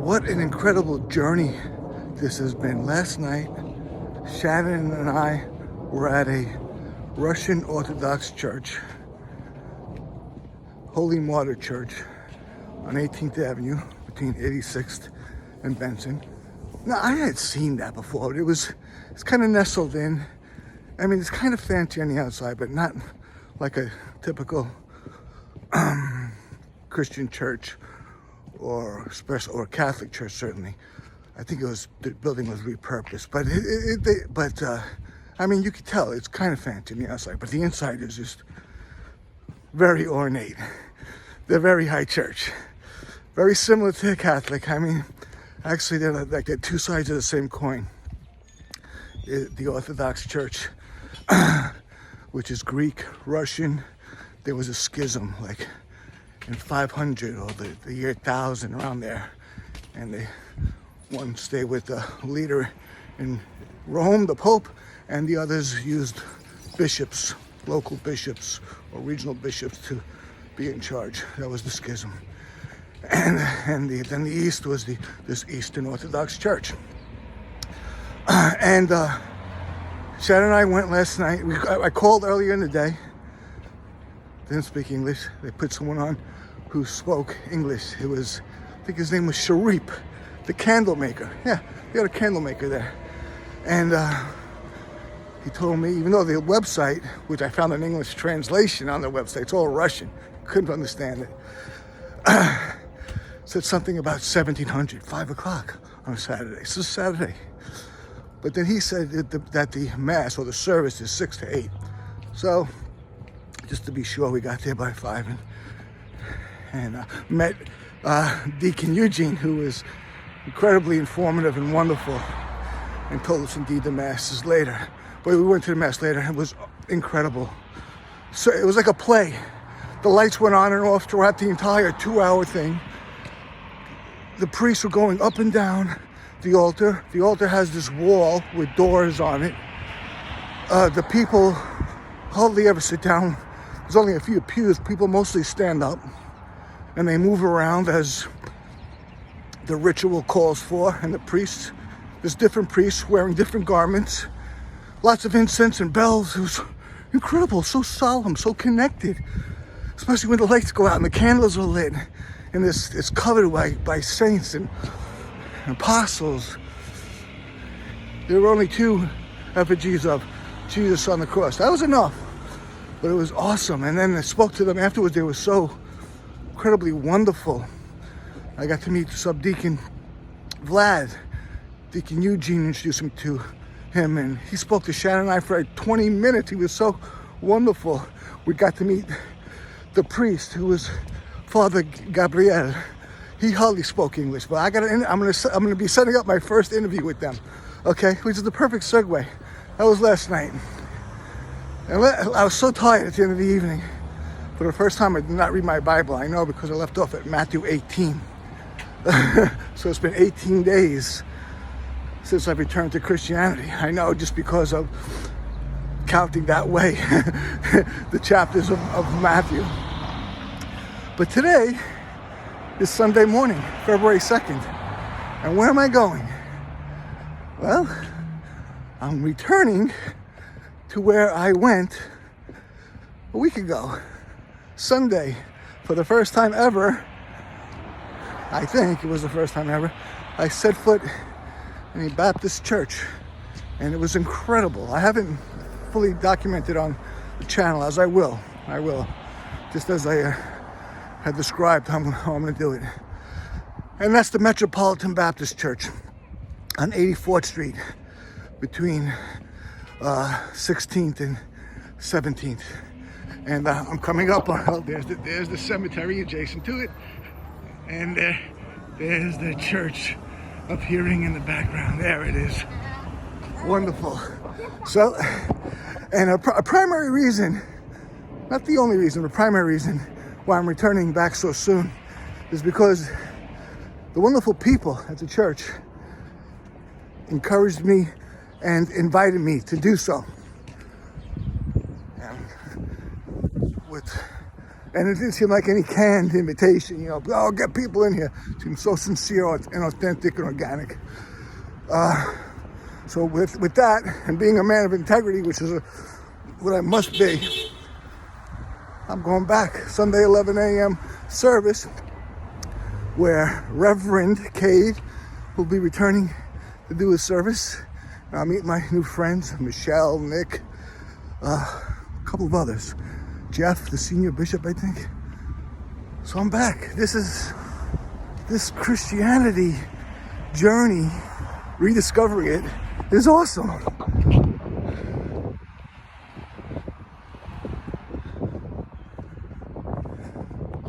What an incredible journey this has been. Last night, Shannon and I were at a Russian Orthodox Church, Holy Martyr Church, on 18th Avenue between 86th and Benson. Now, I had seen that before. It's kind of nestled in. I mean, it's kind of fancy on the outside, but not like a typical Christian church or Catholic church, certainly. I think the building was repurposed, but I mean, you could tell it's kind of fancy on the outside, but the inside is just very ornate. They're very high church, very similar to the Catholic. I mean, actually, they're two sides of the same coin. The Orthodox Church, which is Greek, Russian. There was a schism, like in 500 or the year 1000, around there, and one stayed with the leader in Rome, the Pope, and the others used bishops, local bishops or regional bishops, to be in charge. That was the schism. And then the East was this Eastern Orthodox Church. And Shannon and I went last night. I called earlier in the day. Didn't speak English. They put someone on who spoke English. I think his name was Sharif, the candle maker. Yeah, they got a candle maker there. And he told me, even though the website, which I found an English translation on their website, it's all Russian, couldn't understand it, said something about 1700, 5 o'clock on a Saturday. So Saturday. But then he said that the mass or the service is 6 to 8. So just to be sure, we got there by 5 and met Deacon Eugene, who was incredibly informative and wonderful, and told us indeed the mass is later. But we went to the mass later, and it was incredible. So it was like a play. The lights went on and off throughout the entire 2-hour thing. The priests were going up and down the altar. The altar has this wall with doors on it. The people hardly ever sit down. There's only a few pews. People mostly stand up, and they move around as the ritual calls for. And the priests, there's different priests wearing different garments, lots of incense and bells. It was incredible, so solemn, so connected, especially when the lights go out and the candles are lit, and it's covered by saints and apostles. There were only 2 effigies of Jesus on the cross. That was enough, but it was awesome. And then I spoke to them afterwards. They were so incredibly wonderful. I got to meet Subdeacon Vlad. Deacon Eugene introduced me to him, and he spoke to Shannon and I for like 20 minutes. He was so wonderful. We got to meet the priest, who was Father Gabriel. He hardly spoke English, but I'm gonna be setting up my first interview with them, okay? Which is the perfect segue. That was last night. And I was so tired at the end of the evening. For the first time, I did not read my Bible. I know, because I left off at Matthew 18. So it's been 18 days since I've returned to Christianity. I know, just because of counting that way, the chapters of Matthew. But today is Sunday morning, February 2nd. And where am I going? Well, I'm returning to where I went a week ago. Sunday, for the first time ever, I think it was the first time ever, I set foot in a Baptist church. And it was incredible. I haven't fully documented on the channel, as I will, just as I had described how I'm going to do it. And that's the Metropolitan Baptist Church on 84th Street between 16th and 17th. And I'm coming up on, there's the cemetery adjacent to it. And there's the church appearing in the background. There it is. Wonderful. So, and a primary reason, not the only reason, but primary reason why I'm returning back so soon is because the wonderful people at the church encouraged me and invited me to do so. And with And it didn't seem like any canned invitation, you know, oh, get people in here. It seemed so sincere and authentic and organic. So with that, and being a man of integrity, which is what I must be, I'm going back. Sunday, 11 a.m. service, where Reverend Cade will be returning to do his service. And I'll meet my new friends, Michelle, Nick, a couple of others. Jeff, the senior bishop, I think. So I'm back. This Christianity journey, rediscovering it, is awesome.